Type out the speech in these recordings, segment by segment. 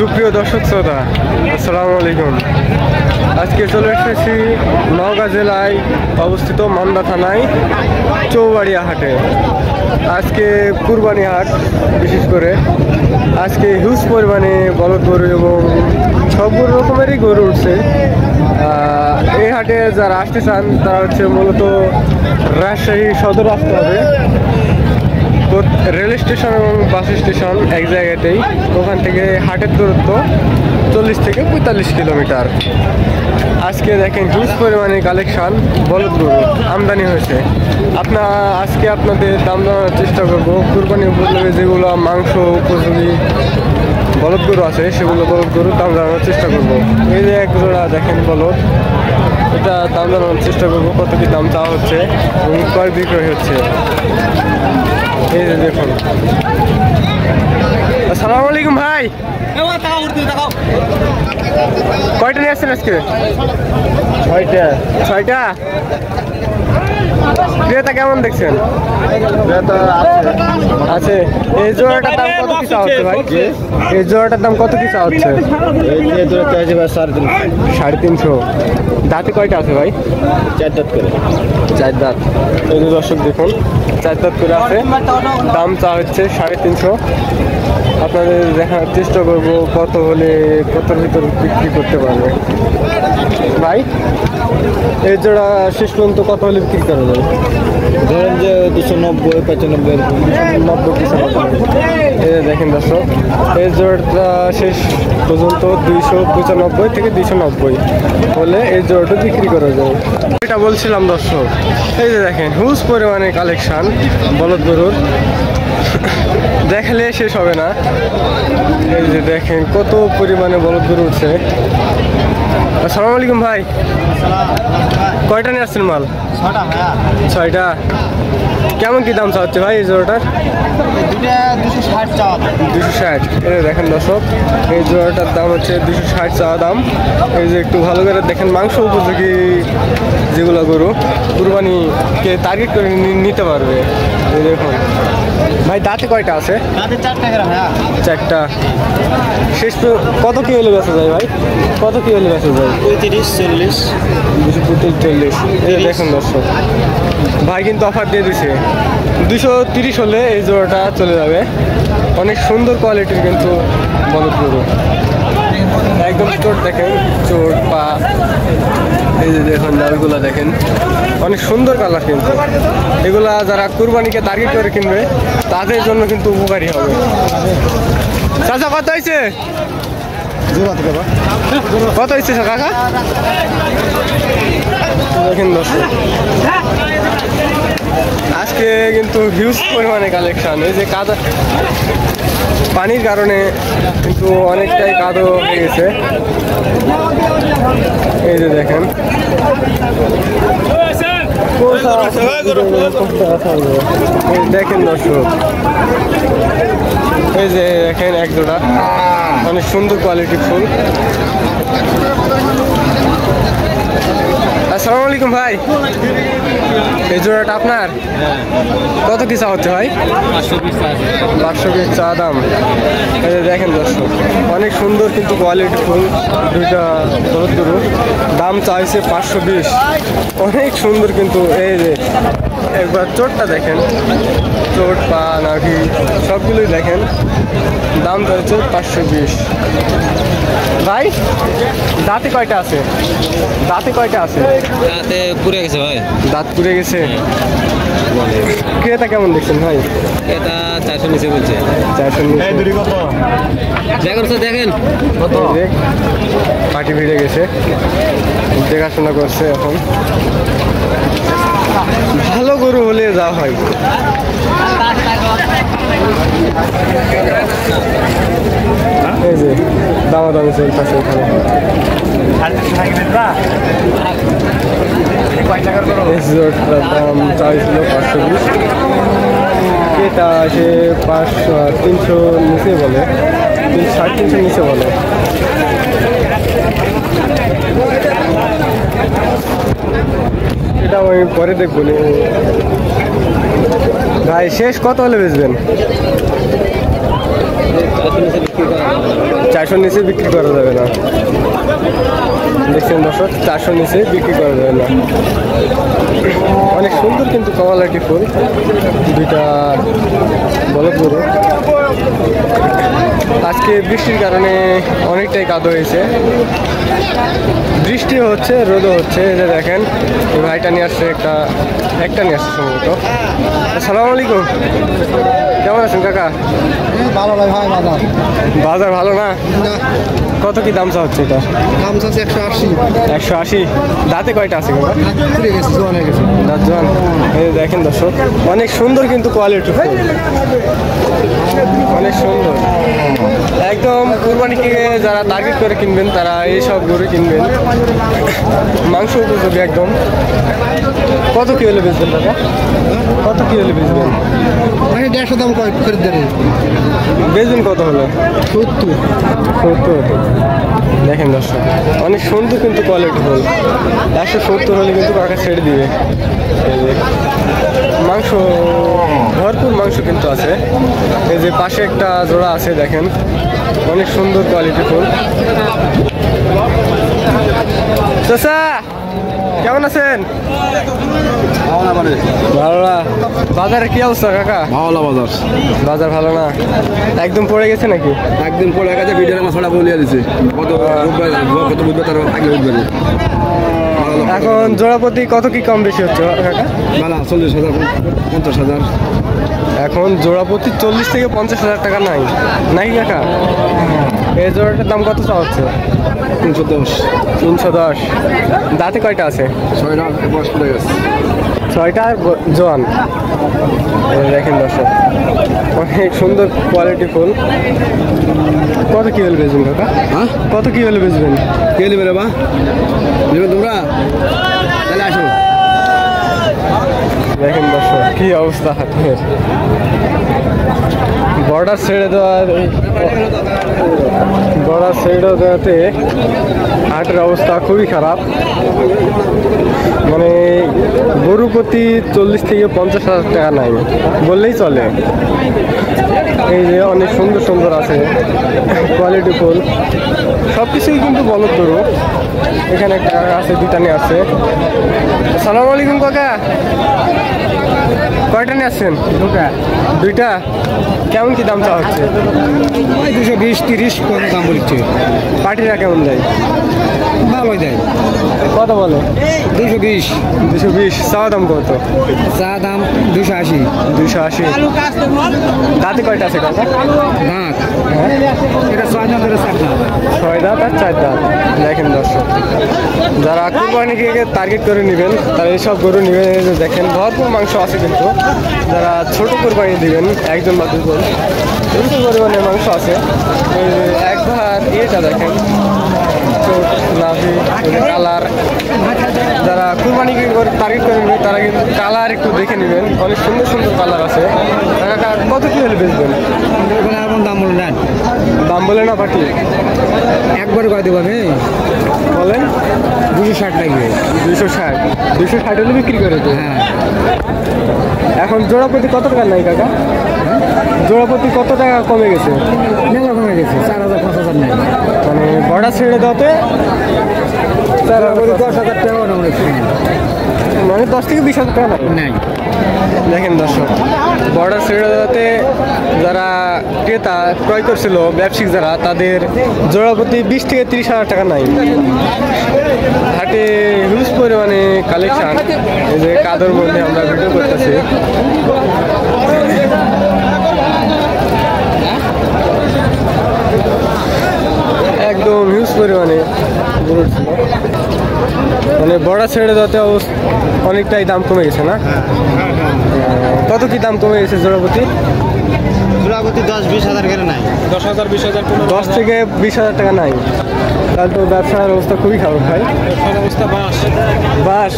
সুপ্রিয় দর্শক শ্রোতা, আসসালামু আলাইকুম। আজকে চলে এসেছি নওগাঁ জেলায় অবস্থিত মান্দা থানায় চৌবাড়িয়া হাটে। আজকে কুরবানি হাট, বিশেষ করে আজকে হিউজ পরিমাণে বলদ গরু এবং সব রকমেরই গরু উঠছে। এই হাটে যারা আসতে চান তারা হচ্ছে মূলত রাজশাহী সদর আসতে হবে। রেল স্টেশন এবং বাস স্টেশন এক জায়গাতেই। ওখান থেকে হাটের দূরত্ব 40 থেকে 45 কিলোমিটার। আজকে দেখেন হিউজ পরিমাণে কালেকশন বলদ গরু আমদানি হয়েছে। আজকে আপনাদের দাম জানানোর চেষ্টা করবো। কুরবানি উপযোগী যেগুলো মাংস উপযোগী বলদ গরু আছে সেগুলো বলদ গরুর দাম জানানোর চেষ্টা করবো। এই যে এক জোড়া দেখেন বলদ, এটা দাম জানানোর চেষ্টা করবো কত কি দাম চাওয়া হচ্ছে এবং ক্রয় বিক্রয় হচ্ছে। এই যে দেখুন। আসসালামু আলাইকুম ভাই, কয়টা নিয়ে আসছেন আজকে? 6টা। ক্রেতা কেমন দেখছেন? আছে। এই জোড়াটার দাম কত কি চাওয়া হচ্ছে ভাই? এই জোড়াটার দাম কত কি চাওয়া হচ্ছে? 350। দাঁতে কয়টা আছে ভাই? 4 দাঁত করে। 4 দাঁত। এই যে দর্শক দেখুন, 4 দাঁত করে আছে। দাম চাওয়া হচ্ছে 350। আপনাদের দেখার চেষ্টা করব কত হলে কতর ভিতর বিক্রি করতে পারবে। ভাই এই জোড়া শেষ পর্যন্ত কত হলে বিক্রি করা যাবে? ধরেন যে 290, 95। এই দেখেন দর্শক, এই জোড়াটা শেষ পর্যন্ত 295 থেকে 290 হলে এই জোড়াটা বিক্রি করা যায়। এটা বলছিলাম দর্শক, এই যে দেখেন হিউজ পরিমাণে কালেকশন বলদ গরুর, দেখালে শেষ হবে না। এই যে দেখেন কত পরিমাণে বলদ গরু উঠছে। আসসালামু আলাইকুম ভাই, কয়টা নিয়ে আসছেন মাল? 6টা। কেমন কি দাম চাচ্ছে ভাই এই জোড়াটার? 260। এই দেখেন দর্শক, এই জোড়াটার দাম হচ্ছে 260 চাওয়া দাম। এই যে একটু ভালো করে দেখেন, মাংস উপযোগী যেগুলো গরু কুরবানিকে টার্গেট করে নিতে পারবে। এই দেখুন ভাই, দাঁতে কয়টা আছে? 4টা। শেষ কত কি হলে বেঁচে যায় ভাই? কত কি হলে বেঁচে যায়? 35, 40। 40। এই দেখুন দর্শক, ভাই কিন্তু অফার দিয়ে দিছে 230 হলে এই জোড়াটা চলে যাবে। অনেক সুন্দর কোয়ালিটির কিন্তু বলদ গরু, একদম চোট দেখেন, চোট পা। এই যে দেখুন ডালগুলা দেখেন, অনেক সুন্দর কালার। কিন্তু এগুলা যারা কুরবানিকে টার্গেট করে কিনবে তাদের জন্য কিন্তু উপকারী হবে। চাচা কত হয়েছে? কত হয়েছে কাকা? দেখেন দর্শক, আজকে কিন্তু হিউজ পরিমাণে কালেকশন। এই যে কাদা, পানির কারণে কিন্তু অনেকটাই কাদো হয়ে গেছে। এই যে দেখেন, দেখেন দর্শক, এই যে দেখেন এক জোড়া অনেক সুন্দর কোয়ালিটির ফুল। আসসালামু আলাইকুম ভাই, এই জোড়াটা আপনার? কত কি চা হচ্ছে ভাই? 520 চা দাম। এই যে দেখেন দর্শক, অনেক সুন্দর কিন্তু কোয়ালিটি ফুল। দুইটা বলদ গরু, দাম চাইছে 520। অনেক সুন্দর কিন্তু। এই যে একবার চোটটা দেখেন, চোট পা নাভি সবগুলোই দেখেন। দাম চাইছে 520। ভাই দাঁতে কয়টা আছে? দাঁতে পুড়ে গেছে ভাই, দাঁত পুড়ে গেছে। ক্রেতা কেমন দেখছেন ভাই? এটা 400 নিচে বলছে। 400 দেখেন কত পাটি ভিড়ে গেছে, দেখাশোনা করছে। এখন ভালো গরু হলে যা হয়। এই যে দামাদামি চলতেছে এখানে। দাম চাইছিল 520, এটা সে 300 নিচে বলে, 350 নিচে বলে। এটা আমি পরে দেখবো। ভাই শেষ কত হলে বেচবেন? 4 400 নিচে বিক্রি করা যাবে না। দেখছেন দর্শক, 400 নিচে বিক্রি করা যাবে না। অনেক সুন্দর কিন্তু কমলাটি ফুল, দুইটা বলদ গরু। আজকে বৃষ্টির কারণে অনেকটাই কাদো হয়েছে, বৃষ্টি হচ্ছে, রোদও হচ্ছে। এই যে দেখেন এই ভাইটা নিয়ে আসছে, একটা নিয়ে আসছে সম্ভবত। আসসালামু আলাইকুম, কেমন আছেন কাকা? ভালো ভাই ভাই বাজার বাজার ভালো না? কত কি দাম চা হচ্ছে এটা? দাম চাচ্ছে 180। 180। দাঁতে কয়টা আছে কাকা? পুড়ে গেছে, জোয়ান হয়ে গেছে। দাঁত জোয়ান। এই যে দেখেন দর্শক, অনেক সুন্দর কিন্তু কোয়ালিটি, অনেক সুন্দর একদম। কুরবানিকে যারা টার্গেট করে কিনবেন তারা এইসব গরু কিনবেন, মাংস উপযোগী একদম। কত কি হলে বেচবেন দাদা? কত কি হলে বেচবেন? 150 দাম কয় খরিদ্দারে? বেচবেন কত হলে? 70। 70। দেখেন দর্শক, অনেক সুন্দর কিন্তু কোয়ালিটি ফুল। 170 হলে কিন্তু কাকা ছেড়ে দিবে। এই যে মাংস, ভরপুর মাংস কিন্তু আছে। এই যে পাশে একটা জোড়া আছে, দেখেন অনেক সুন্দর কোয়ালিটি ফুল। চাচা কেমন আছেন? ভালো না? বাজারের কি অবস্থা কাকা? ভালো বাজার, বাজার ভালো না, একদম পড়ে গেছে নাকি? একদিন পরে গেছে। ভিডিওর মাছটা বলিয়ে দিছে কত বুঝবে তার আগে উঠবে। এখন জোড়াপতি কত কি কম বেশি হচ্ছে কাকা? না 40,000 50,000। এখন জোড়াপতি 40 থেকে 50,000 টাকা নাই নাকি কাকা? এই জোড়াটার দাম কত চা হচ্ছে? 310। 310। দাঁতে কয়টা আছে? 6টা বয়স পড়ে গেছে। 6টা জোয়ান। এই দেখেন দর্শক, অনেক সুন্দর কোয়ালিটি ফুল। কত কি হলে বেচবেন কাকা? হ্যাঁ, কত কি হলে বেচবেন? কে নেবে রে বা? নেবে তোমরা? তাহলে আসো। দেখেন দর্শক কি অবস্থা হাটের, বর্ডার ছেড়ে দেওয়ার, বর্ডার ছেড়ে দেওয়াতে হাটের অবস্থা খুবই খারাপ। মানে গরু প্রতি 40 থেকে 50,000 টাকা নাই বললেই চলে। এই যে অনেক সুন্দর সুন্দর আছে কোয়ালিটি ফুল, সব কিছুই কিন্তু বলদ গরু। এখানে একটা আছে, দুইটা নিয়ে আছে। আসসালামু আলাইকুম কাকা, কয়টা নিয়ে আসছেন? দুইটা। কেমন কি দাম চাওয়া হচ্ছে? 220 30 কোন দাম বলছে। পার্টিরা কেমন দেয়? ভালোই দেয়। কত বলে? 220। 220। চাওয়া দাম কত? চা দাম 280। 280। দাঁতে কয়টা আছে কাকা? দাঁত এটা 6 দাঁত, এটা 4 দাঁত। 6 দাঁত আর 4 দাঁত। দেখেন দর্শক, যারা কুরবানিকে টার্গেট করে নেবেন তারা এইসব গরু নেবেন। দেখেন ভরপুর মাংস আছে, কিন্তু যারা ছোট কুরবানি দিবেন, একজন বা দুজন, প্রচুর পরিমাণে মাংস আছে। একবার এটা দেখেন, চোখ, নাভি, কালার। যারা কুরবানিকে টার্গেট করে নেবেন তারা কিন্তু কালার একটু দেখে নেবেন, অনেক সুন্দর সুন্দর কালার আছে। কত কি হলে বেচবেন? এখন দাম বলে নেন। দাম বলে না পাটি, একবার করে দেবো আমি। বলেন 260 লাগবে। 260। 260 হলে বিক্রি করে দেবে। হ্যাঁ, এখন জোড়াপতি কত টাকা নাই কাকা? জোড়াপতি কত টাকা কমে গেছে? মেলা কমে গেছে। 4,000 5,000 নাই। মানে বর্ডার ছেড়ে দেওয়াতে 10,000 টাকা মানে 10 থেকে 20,000 টাকা নাই। নাই। দেখেন দর্শক, বর্ডার ছেড়ে দেওয়াতে যারা ক্রেতা ক্রয় করছিল, ব্যবসায়িক যারা, তাদের জোড়াপতি 20 থেকে 30,000 টাকা নাই। হাটে হিউজ পরিমাণে কালেকশন। এই যে কাদর মধ্যে আমরা ভিডিও করতেছি। একদম হিউজ পরিমাণে গরু ছিল, মানে বড়া ছেড়ে দেওয়াতে অনেকটাই দাম কমে গেছে না? কত কি দাম কমে গেছে জোড়াপতি? জোড়াপতি 10-20,000 করে নাই। 10,000 20,000 10 থেকে 20,000 টাকা নাই। তাহলে তো ব্যবসার অবস্থা খুবই খারাপ ভাই। ব্যবসার অবস্থা বাস।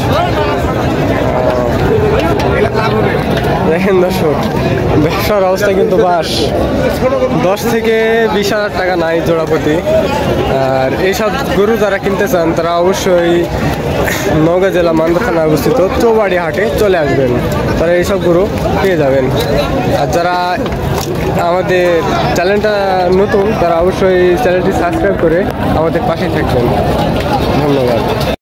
দেখেন দর্শক, ব্যবসার অবস্থা কিন্তু বাস। 10 থেকে 20,000 টাকা নাই জোড়াপতি। আর এইসব গরু যারা কিনতে চান তারা অবশ্যই নওগাঁ জেলা মান্দা থানায় অবস্থিত চৌবাড়ি হাটে চলে আসবেন, তারা এইসব গরু পেয়ে যাবেন। আর যারা আমাদের চ্যানেলটা নতুন, তারা অবশ্যই চ্যানেলটি সাবস্ক্রাইব করে আমাদের পাশে থাকবেন। ধন্যবাদ।